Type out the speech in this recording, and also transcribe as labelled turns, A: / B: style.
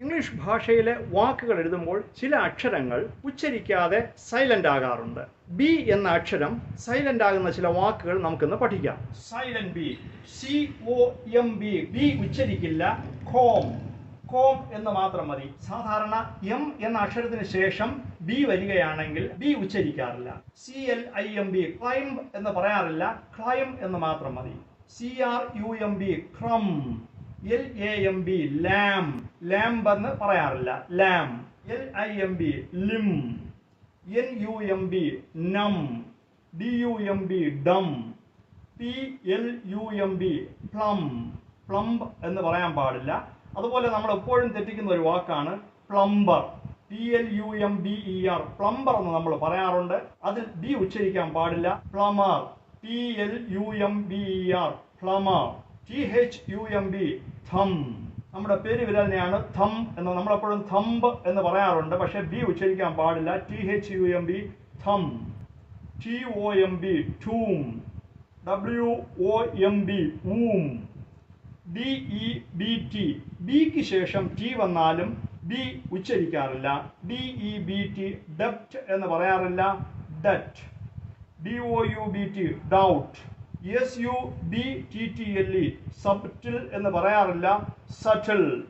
A: English ഭാഷയിലെ വാക്കുകൾ എഴുതുമ്പോൾ ചില അക്ഷരങ്ങൾ ഉച്ചരിക്കാതെ സൈലന്റ് ആകാറുണ്ട്. ബി എന്ന അക്ഷരം സൈലന്റ് ആകുന്ന ചില വാക്കുകൾ നമുക്കിന്ന് പഠിക്കാം. സൈലന്റ് ബി, COMB, ബി ഉച്ചരിക്കില്ല. കോം, കോം എന്ന് മാത്രം മതി. സാധാരണ എം എന്ന അക്ഷരത്തിന് ശേഷം ബി വരികയാണെങ്കിൽ ബി ഉച്ചരിക്കാറില്ല. CLIMB, ക്ലൈംബ് എന്ന് പറയാറില്ല. ക്ലൈം എന്ന് മാത്രം മതി. CRUMB, crumb. LAMB, ലാം, ലാംബ് എന്ന് പറയാറില്ല. ലാം. LIMB, ലിം. NUMB, നം. DUMB, Dum. PLUMB, plum. Plumb എന്ന് പറയാൻ പാടില്ല. അതുപോലെ നമ്മൾ എപ്പോഴും തെറ്റിക്കുന്ന ഒരു വാക്കാണ് പ്ലംബർ. PLUMBER, പ്ലംബർ എന്ന് നമ്മൾ പറയാറുണ്ട്. അതിൽ ബി ഉച്ചരിക്കാൻ പാടില്ല. പ്ലമർ. PLUMBER, പ്ലമർ. THUMB, thumb. നമ്മുടെ പേര് വിരലിനെയാണ് thumb എന്ന് നമ്മളെപ്പോഴും thumb എന്ന് പറയാറുണ്ട്. പക്ഷെ ബി ഉച്ചരിക്കാൻ പാടില്ല. THUMB, thumb. TOMB, tomb. WOMB, womb. DEBT, ബിക്ക് ശേഷം ടി വന്നാലും ബി ഉച്ചരിക്കാറില്ല. DEBT, ഡെപ്റ്റ് എന്ന് പറയാറില്ല. Debt. DOUBT, doubt. SUBTTLE, subtle എന്ന് പറയാറില്ല. സറ്റിൽ.